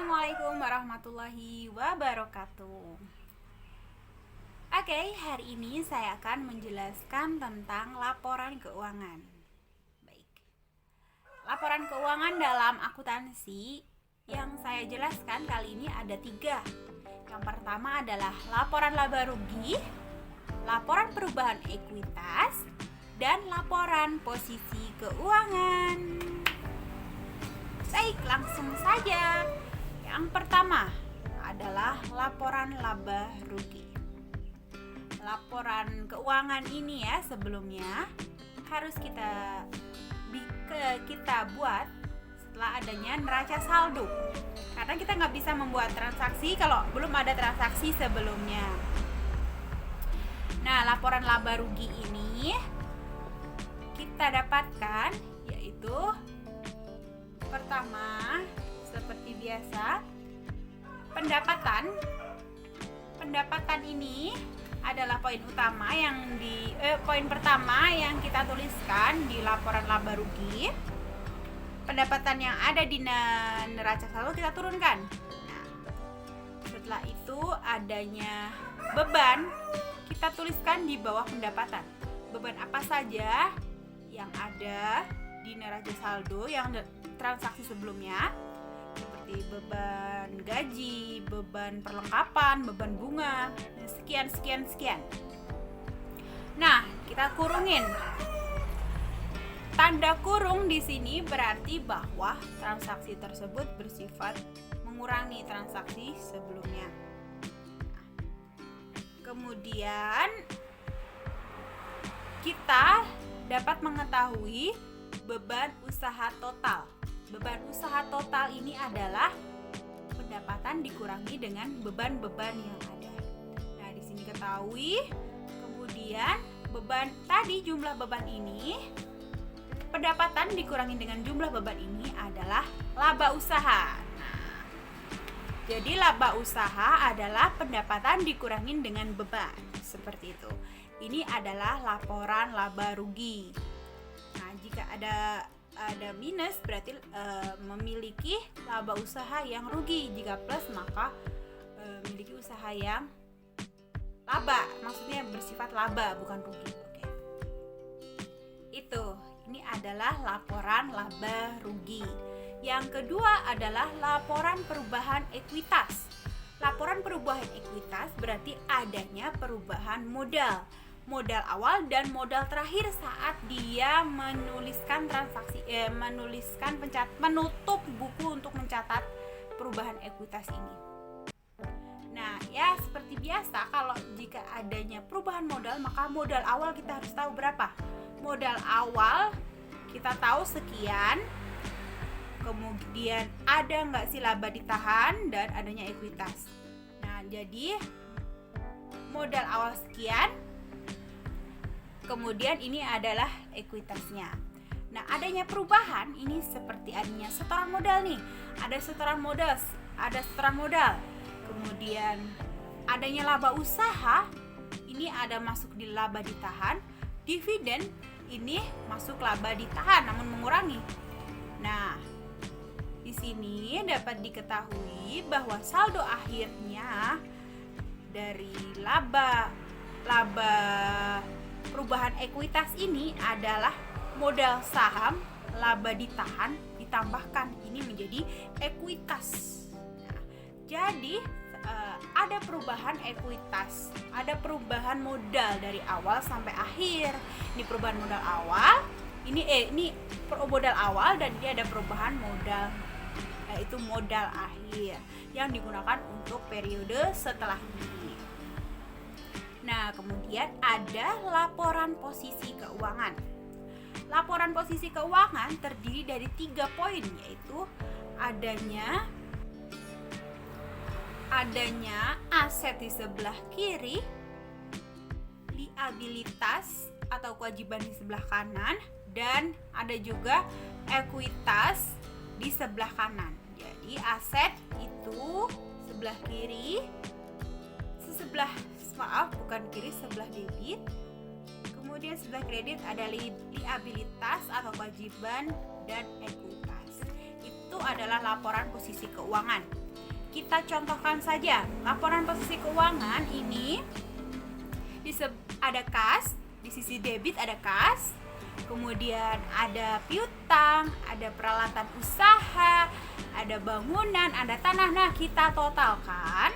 Assalamualaikum warahmatullahi wabarakatuh. Oke, hari ini saya akan menjelaskan tentang laporan keuangan. Baik. Laporan keuangan dalam akuntansi yang saya jelaskan kali ini ada 3. Yang pertama adalah laporan laba rugi, laporan perubahan ekuitas, dan laporan posisi keuangan. Baik, langsung saja. Yang pertama adalah laporan laba rugi. Laporan keuangan ini ya sebelumnya harus kita buat setelah adanya neraca saldo. Karena kita nggak bisa membuat transaksi kalau belum ada transaksi sebelumnya. Nah, laporan laba rugi ini kita dapatkan yaitu pertama, seperti biasa, pendapatan ini adalah poin pertama yang kita tuliskan di laporan laba rugi. Pendapatan yang ada di neraca saldo kita turunkan. Nah, setelah itu adanya beban kita tuliskan di bawah pendapatan. Beban apa saja yang ada di neraca saldo yang transaksi sebelumnya, seperti beban gaji, beban perlengkapan, beban bunga, sekian. Nah, kita kurungin. Tanda kurung di sini berarti bahwa transaksi tersebut bersifat mengurangi transaksi sebelumnya. Kemudian kita dapat mengetahui beban usaha total. Beban usaha total ini adalah pendapatan dikurangi dengan beban-beban yang ada. Nah, di sini ketahui, kemudian beban tadi jumlah beban ini, pendapatan dikurangi dengan jumlah beban ini adalah laba usaha. Nah, jadi laba usaha adalah pendapatan dikurangi dengan beban, seperti itu. Ini adalah laporan laba rugi. Nah, jika ada minus berarti memiliki laba usaha yang rugi. Jika plus maka memiliki usaha yang laba, maksudnya bersifat laba bukan rugi. Oke. Ini adalah laporan laba rugi. Yang kedua adalah laporan perubahan ekuitas. Laporan perubahan ekuitas berarti adanya perubahan modal awal dan modal terakhir saat dia menuliskan menutup buku untuk mencatat perubahan ekuitas ini. Nah, ya seperti biasa kalau jika adanya perubahan modal, maka modal awal kita harus tahu berapa. Modal awal kita tahu sekian. Kemudian ada nggak sih laba ditahan dan adanya ekuitas. Nah, jadi modal awal sekian. Kemudian ini adalah ekuitasnya. Nah, adanya perubahan ini seperti adanya setoran modal nih. Ada setoran modal. Kemudian adanya laba usaha, ini ada masuk di laba ditahan. Dividen ini masuk laba ditahan namun mengurangi. Nah, di sini dapat diketahui bahwa saldo akhirnya dari laba perubahan ekuitas ini adalah modal saham laba ditahan ditambahkan ini menjadi ekuitas. Nah, jadi ada perubahan ekuitas, ada perubahan modal dari awal sampai akhir. Ini perubahan modal awal, ini modal awal dan ini ada perubahan modal yaitu modal akhir yang digunakan untuk periode setelah ini. Nah, kemudian ada laporan posisi keuangan. Laporan posisi keuangan terdiri dari 3 poin, yaitu adanya aset di sebelah kiri, liabilitas atau kewajiban di sebelah kanan, dan ada juga ekuitas di sebelah kanan. Jadi aset itu sebelah kiri, sebelah debit. Kemudian sebelah kredit ada liabilitas atau kewajiban dan ekuitas. Itu adalah laporan posisi keuangan. kita contohkan saja. Laporan posisi keuangan ini ada kas, di sisi debit ada kas, kemudian ada piutang, ada peralatan usaha, ada bangunan, ada tanah. Nah, kita totalkan.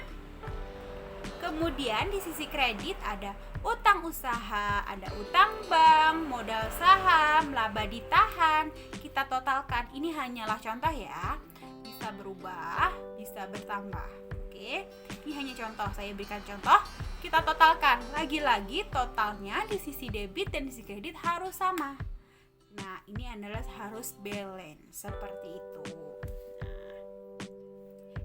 Kemudian di sisi kredit ada utang usaha, ada utang bank, modal saham, laba ditahan. Kita totalkan. Ini hanyalah contoh ya. Bisa berubah, bisa bertambah. Oke. Ini hanya contoh, saya berikan contoh. Kita totalkan. Lagi-lagi totalnya di sisi debit dan di sisi kredit harus sama. Nah, ini adalah harus balance seperti itu.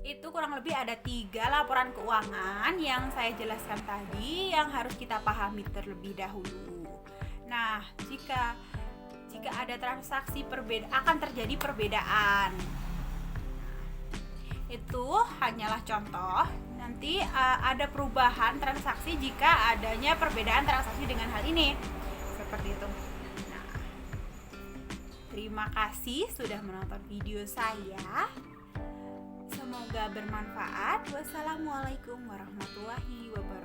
Itu kurang lebih ada 3 laporan keuangan yang saya jelaskan tadi yang harus kita pahami terlebih dahulu. Nah, jika ada transaksi akan terjadi perbedaan. Itu hanyalah contoh. Nanti ada perubahan transaksi jika adanya perbedaan transaksi dengan hal ini. Seperti itu. Nah, terima kasih sudah menonton video saya. Semoga bermanfaat. Wassalamualaikum warahmatullahi wabarakatuh.